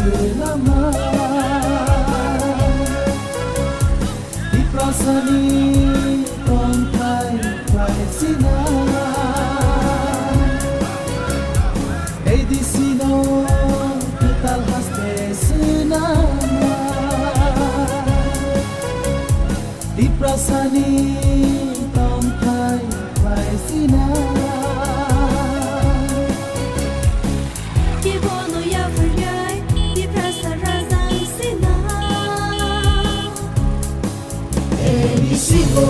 selamat di prasani tongkai sinar di sino ketal haste senama di prasani tongkai sinar. Edisivo,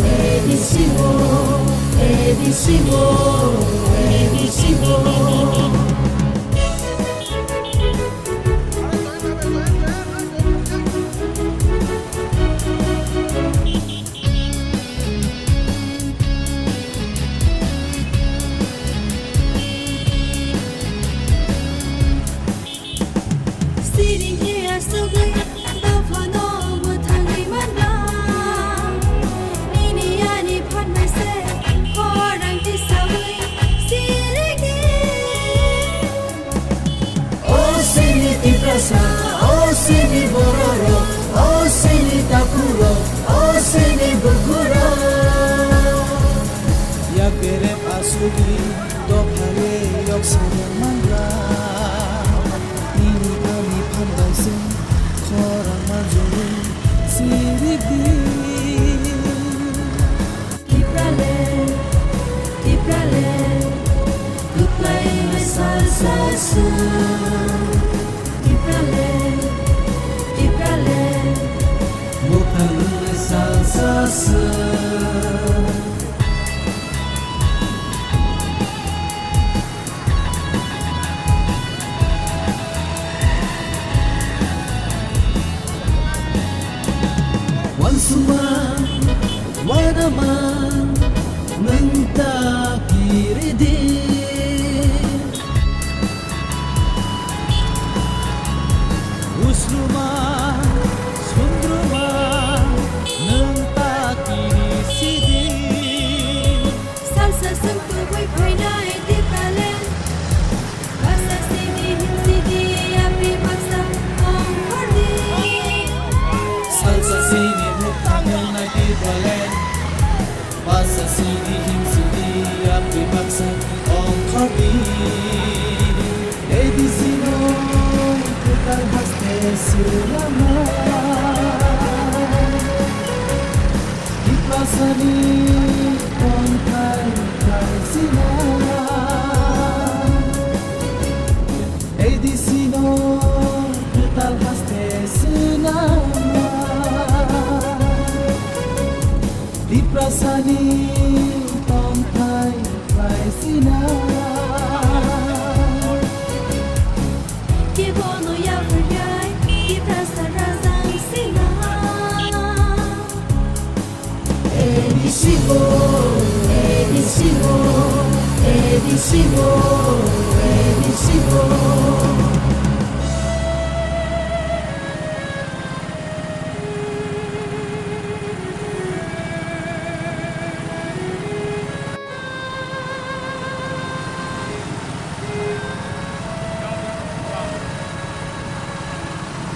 edisivo, edisivo, edisivo. Sitting here so good, love for no more time in my life. Ini ani pon my say, orang disawai, sirigi. Oh sini tiprasa, oh sini bororo, oh sini takuro, oh sini bergura. Ya kere pasugi, dophare yok sayang mandra. Ini kami pandai sen, korang majuri sirigi. Tiprale, tiprale, tu play my salsa sun. Tiprale, tiprale, Bukan salsa sen. Wansuma wadaman mentakiridi Usluma sundruma mentakiri sidi salsa sun tu boy boy night tiprale. Rasa sini sini api maksa on party. Salsa sini muktamel naik balen Masa sini him sini api maksa on kopi Di sini kita haste selamat di prasani tongkai sinar di sini kita haste selamat di prasani tongkai sinar. Kibono ya pergai, kita razang sinar. Edisivo, edisivo, edisivo, edisivo.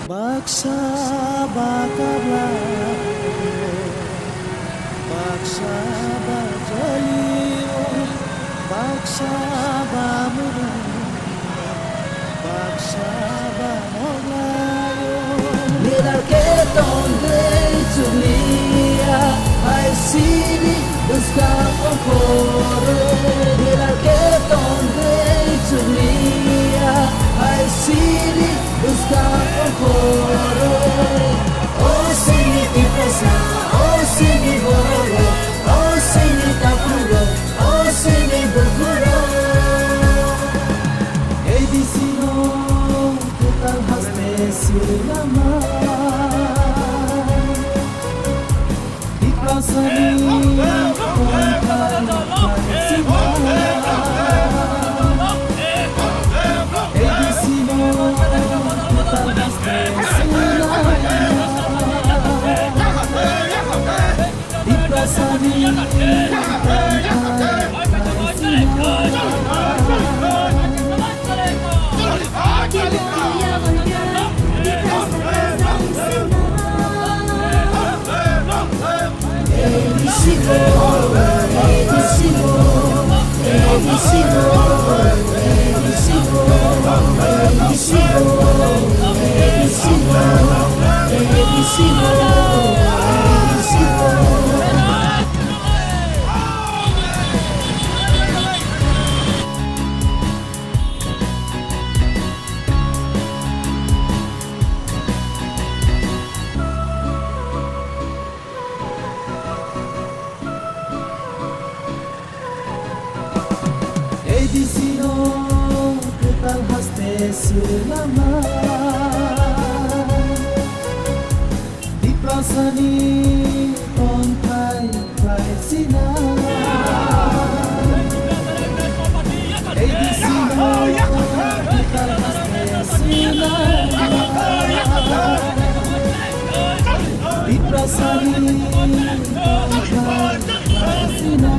Baksa bakabla Baksa bajalio Baksa bamura Baksa bamolayo Mirar que donde Julia, I see busca un coro. Mirar que donde Julia, I see busca un coro. Oh sini tiprasa, oh sini bororo, oh sini takuro, oh sini bergura. di sini kita haste selamat di prasani tongkai sinar di sini kita haste selamat di prasani tongkai sinar. Di sino ketal haste selama di prasani kontai kai sina di sino ketal haste selama di prasani kontai kai sina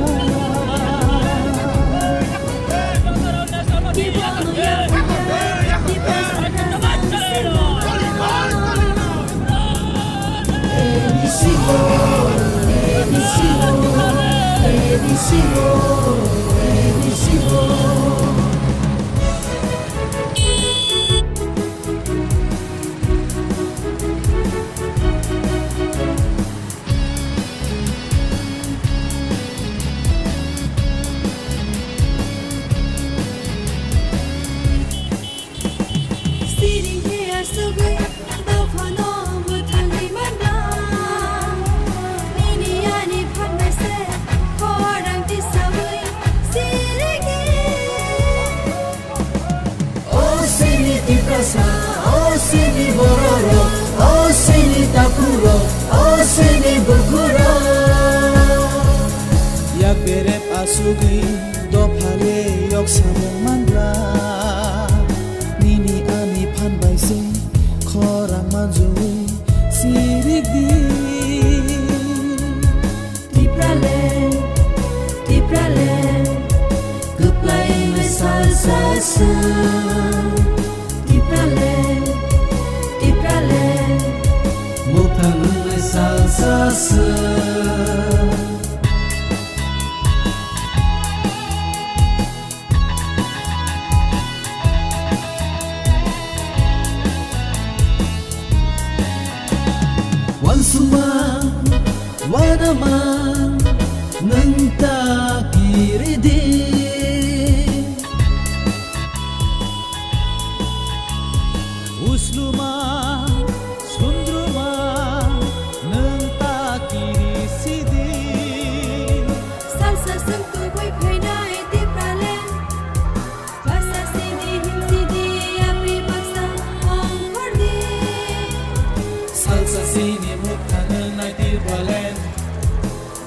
Oh sini bororo, oh sini takuro, oh sini buguro. Yak beret asugi dophale yok samang mandra. Nini ani phan baise khorang manjui sirik di. Tiprale, kuplai mesal sasa. Mupang mesal sasa. Wansuma wadama nangta kiridi. Usluma sundruma nangta kiri sidi. Salsa sengtu boy phainai tiprale. Basa sidi him sidi apri baksa ong kordi. Salsa sini mukana naiti balen.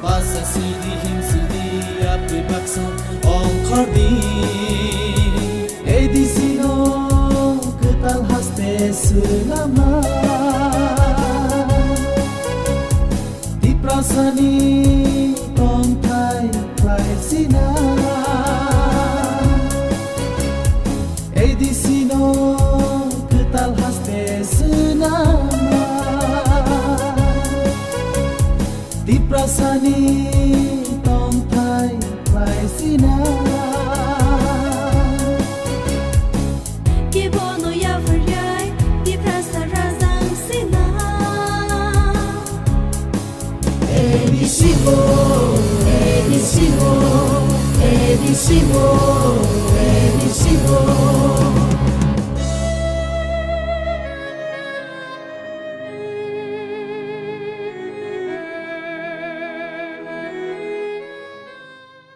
Basa sini him sini apri baksa ong kordi. Di sino ketal haste selama di prasani kontai kai sina. Di sino ketal haste selama di prasani kontai kai sina. Edisivo.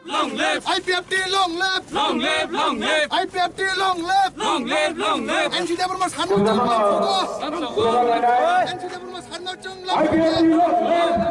Long live IPFT, long live! long live long live IPFT, long live! long live NCW bermas khanau chung lang fugo! NCW bermas khanau chung lang fugo!